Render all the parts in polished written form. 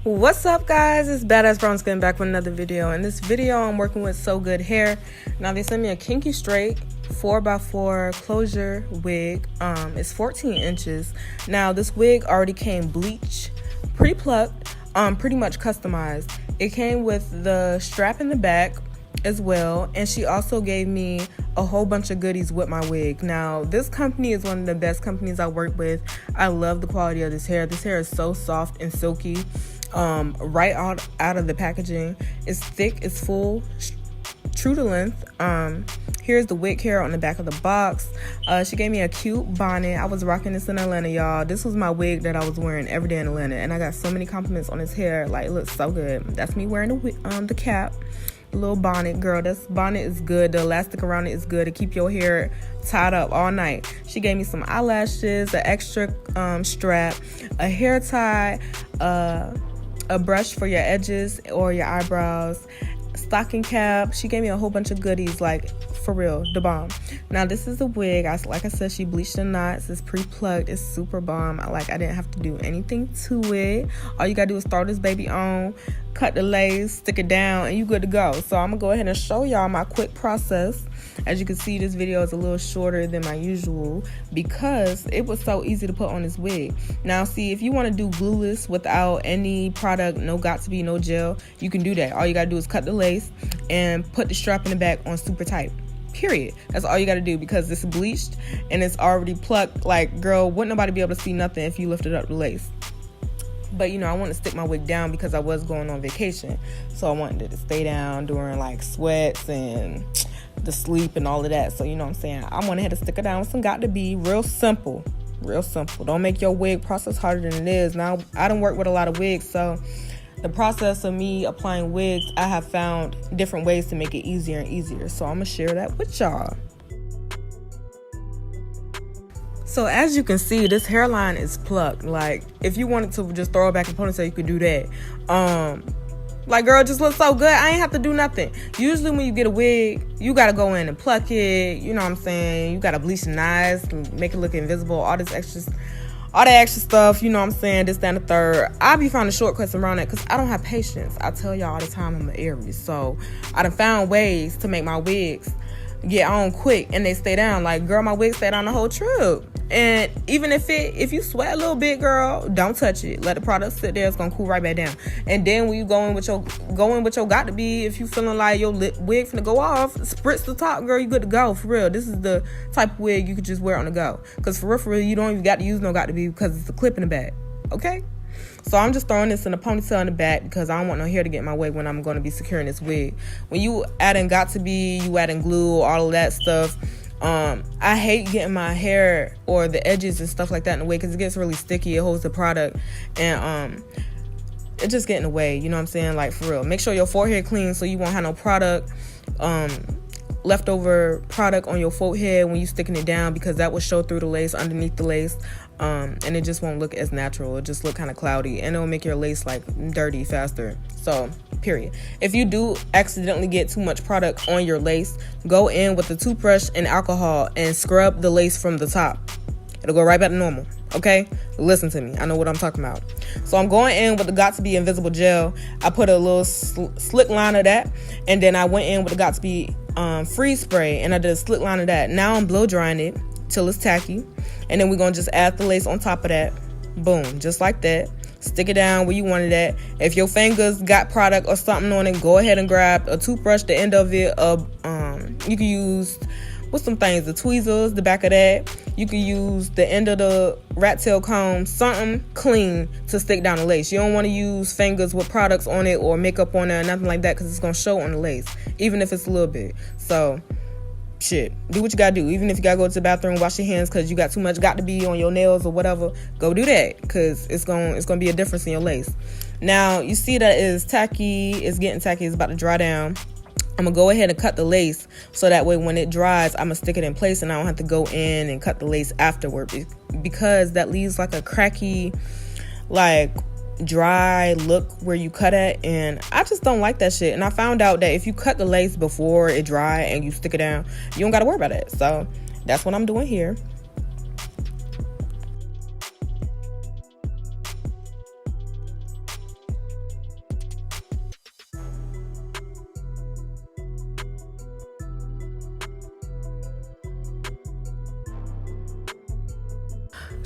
What's up, guys? It's Badass Brown Skin back with another video. In this video, I'm working with Sogoodhair. Now, they sent me a Kinky Straight 4x4 closure wig. It's 14 inches. Now, this wig already came bleached, pre-plucked, pretty much customized. It came with the strap in the back as well, and she also gave me a whole bunch of goodies with my wig. Now, this company is one of the best companies I work with. I love the quality of this hair. This hair is so soft and silky. Right out of the packaging. It's thick, it's full, true to length. Here's the wig hair on the back of the box. She gave me a cute bonnet. I was rocking this in Atlanta, y'all. This was my wig that I was wearing every day in Atlanta, and I got so many compliments on this hair. Like, it looks so good. That's me wearing the cap, the little bonnet. Girl, this bonnet is good. The elastic around it is good to keep your hair tied up all night. She gave me some eyelashes, an extra strap, a hair tie, a brush for your edges or your eyebrows, stocking cap. She gave me a whole bunch of goodies, like, for real, the bomb. Now, this is a wig. Like I said, she bleached the knots. It's pre-plucked. It's super bomb. I didn't have to do anything to it. All you gotta do is throw this baby on, cut the lace, stick it down, and you good to go. So I'm gonna go ahead and show y'all my quick process. As you can see, this video is a little shorter than my usual because it was so easy to put on this wig. Now, see, if you want to do glueless without any product, no got to be, no gel, you can do that. All you gotta do is cut the lace and put the strap in the back on super tight. Period. That's all you gotta do because it's bleached and it's already plucked. Like, girl, wouldn't nobody be able to see nothing if you lifted up the lace. But, you know, I want to stick my wig down because I was going on vacation. So I wanted it to stay down during, like, sweats and the sleep and all of that. So, you know what I'm saying? I went ahead to stick it down with some got to be. Real simple. Real simple. Don't make your wig process harder than it is. Now, I done work with a lot of wigs, so the process of me applying wigs, I have found different ways to make it easier and easier. So I'm going to share that with y'all. So as you can see, this hairline is plucked. Like, if you wanted to just throw it back in ponytail, you could do that. Like, girl, just looks so good. I ain't have to do nothing. Usually when you get a wig, you got to go in and pluck it. You know what I'm saying? You got to bleach the eyes, make it look invisible, all that extra stuff. You know what I'm saying? This, that, and the third. I be finding shortcuts around it because I don't have patience. I tell y'all all the time I'm an Aries. So I done found ways to make my wigs get on quick and they stay down. Like, girl, my wig stayed down the whole trip. And even if you sweat a little bit, girl, don't touch it. Let the product sit there. It's gonna cool right back down. And then when you go in with your got to be, if you feeling like your wig finna go off, spritz the top, girl, you good to go. For real, this is the type of wig you could just wear on the go. Because for real, you don't even got to use no got to be because it's a clip in the back. Okay. So I'm just throwing this in a ponytail in the back because I don't want no hair to get in my wig when I'm going to be securing this wig. When you adding got to be, you adding glue, all of that stuff. I hate getting my hair or the edges and stuff like that in the way because it gets really sticky. It holds the product and it just get in the way. You know what I'm saying? Like, for real. Make sure your forehead clean so you won't have no product, leftover product on your forehead when you sticking it down because that will show through the lace, underneath the lace. And it just won't look as natural. It just look kind of cloudy and it'll make your lace like dirty faster. So, period. If you do accidentally get too much product on your lace, go in with a toothbrush and alcohol and scrub the lace from the top. It'll go right back to normal. Okay? Listen to me. I know what I'm talking about. So I'm going in with the Got To Be Invisible Gel. I put a little slick line of that. And then I went in with the Got To Be Freeze Spray. And I did a slick line of that. Now I'm blow drying it till it's tacky. And then we're going to just add the lace on top of that. Boom. Just like that. Stick it down where you want it at. If your fingers got product or something on it, go ahead and grab a toothbrush, the end of it. You can use, what's some things? The tweezers, the back of that. You can use the end of the rat tail comb, something clean to stick down the lace. You don't want to use fingers with products on it or makeup on it or nothing like that because it's going to show on the lace, even if it's a little bit. So, shit, do what you gotta do. Even if you gotta go to the bathroom, wash your hands because you got too much got to be on your nails or whatever, go do that because it's gonna be a difference in your lace. Now, you see that it's tacky, it's getting tacky, it's about to dry down. I'm gonna go ahead and cut the lace so that way when it dries, I'm gonna stick it in place and I don't have to go in and cut the lace afterward because that leaves like a cracky, like, dry look where you cut at, and I just don't like that shit. And I found out that if you cut the lace before it dry and you stick it down, you don't gotta worry about it. So that's what I'm doing here.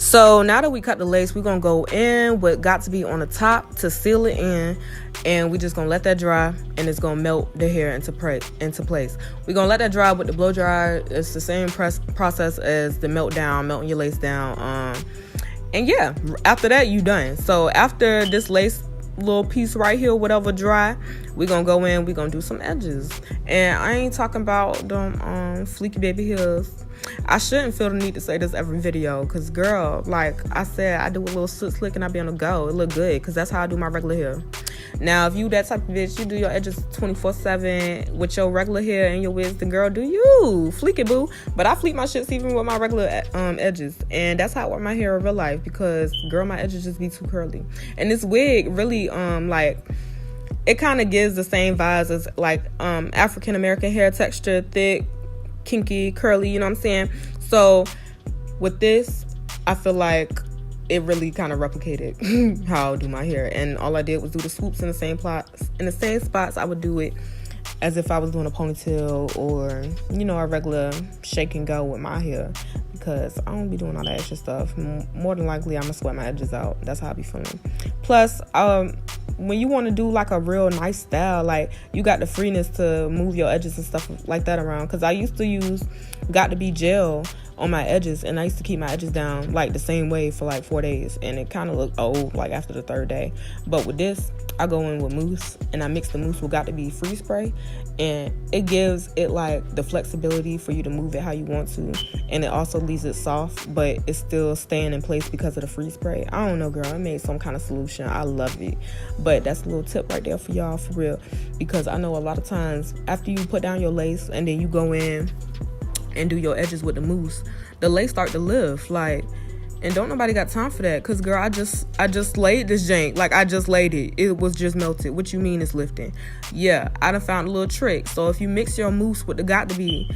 So now that we cut the lace, we're gonna go in what got to be on the top to seal it in, and we just gonna let that dry, and it's gonna melt the hair into place. We're gonna let that dry with the blow dryer. It's the same process as the melting your lace down. And yeah, after that you done. So after this lace little piece right here, whatever, dry, we're gonna go in, we're gonna do some edges. And I ain't talking about them fleeky baby hairs. I shouldn't feel the need to say this every video, because girl, like I said, I do a little soot slick and I be on the go. It look good, because that's how I do my regular hair. Now, if you that type of bitch, you do your edges 24/7 with your regular hair and your wigs, then girl, do you fleek it, boo. But I fleek my shits even with my regular edges, and that's how I wear my hair in real life, because girl, my edges just be too curly. And this wig really like, it kind of gives the same vibes as like African American hair texture, thick, kinky, curly, you know what I'm saying? So with this, I feel like it really kind of replicated how I do my hair, and all I did was do the swoops in the same spots I would do it as if I was doing a ponytail or, you know, a regular shake and go with my hair, because I don't be doing all that extra stuff. More than likely I'm gonna sweat my edges out. That's how I be feeling. Plus when you want to do like a real nice style, like you got the freeness to move your edges and stuff like that around, because I used to use got to be gel on my edges, and I used to keep my edges down like the same way for like 4 days, and it kind of looked old like after the 3rd day. But with this, I go in with mousse, and I mix the mousse with got to be free spray, and it gives it like the flexibility for you to move it how you want to, and it also leaves it soft, but it's still staying in place because of the free spray. I don't know, girl, I made some kind of solution. I love it. But that's a little tip right there for y'all, for real, because I know a lot of times after you put down your lace and then you go in and do your edges with the mousse, the lace start to lift, like, and don't nobody got time for that, because girl, I just laid this jank, like I just laid it. It was just melted. What you mean it's lifting? Yeah, I done found a little trick. So if you mix your mousse with the got to be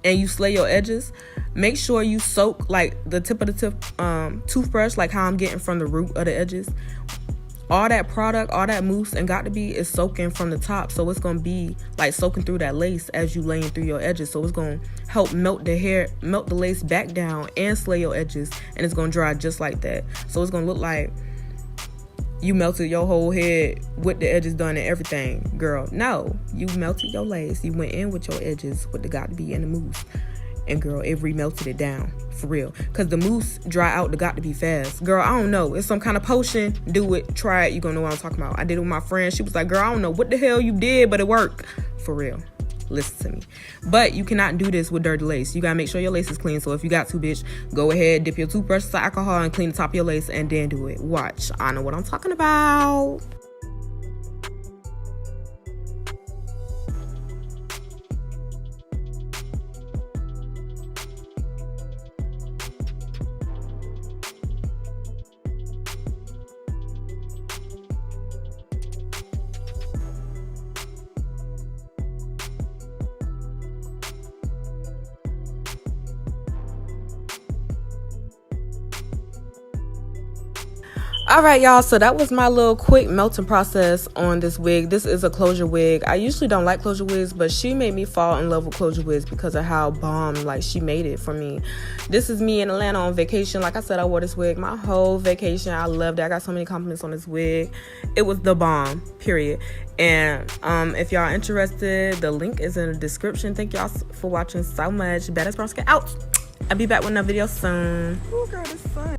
and you slay your edges, make sure you soak like the tip of the toothbrush, like how I'm getting from the root of the edges. All that product, all that mousse and got to be is soaking from the top, so it's gonna be like soaking through that lace as you laying through your edges. So it's gonna help melt the lace back down and slay your edges, and it's gonna dry just like that. So it's gonna look like you melted your whole head with the edges done and everything. Girl, no, you melted your lace, you went in with your edges with the got to be and the mousse, and girl, it remelted it down, for real. Because the mousse dry out the got to be fast. Girl, I don't know. It's some kind of potion. Do it. Try it. You gonna know what I'm talking about. I did it with my friend. She was like, girl, I don't know what the hell you did, but it worked. For real. Listen to me. But you cannot do this with dirty lace. You gotta make sure your lace is clean. So if you got to, bitch, go ahead, dip your toothbrush to alcohol and clean the top of your lace, and then do it. Watch. I know what I'm talking about. All right, y'all, so that was my little quick melting process on this wig. This is a Closure wig. I usually don't like Closure wigs, but she made me fall in love with Closure wigs because of how bomb like she made it for me. This is me in Atlanta on vacation. Like I said, I wore this wig my whole vacation. I loved it. I got so many compliments on this wig. It was the bomb, period. And if y'all interested, the link is in the description. Thank y'all for watching so much. Badass Brown Skin out. I'll be back with another video soon. Oh, girl, this fun.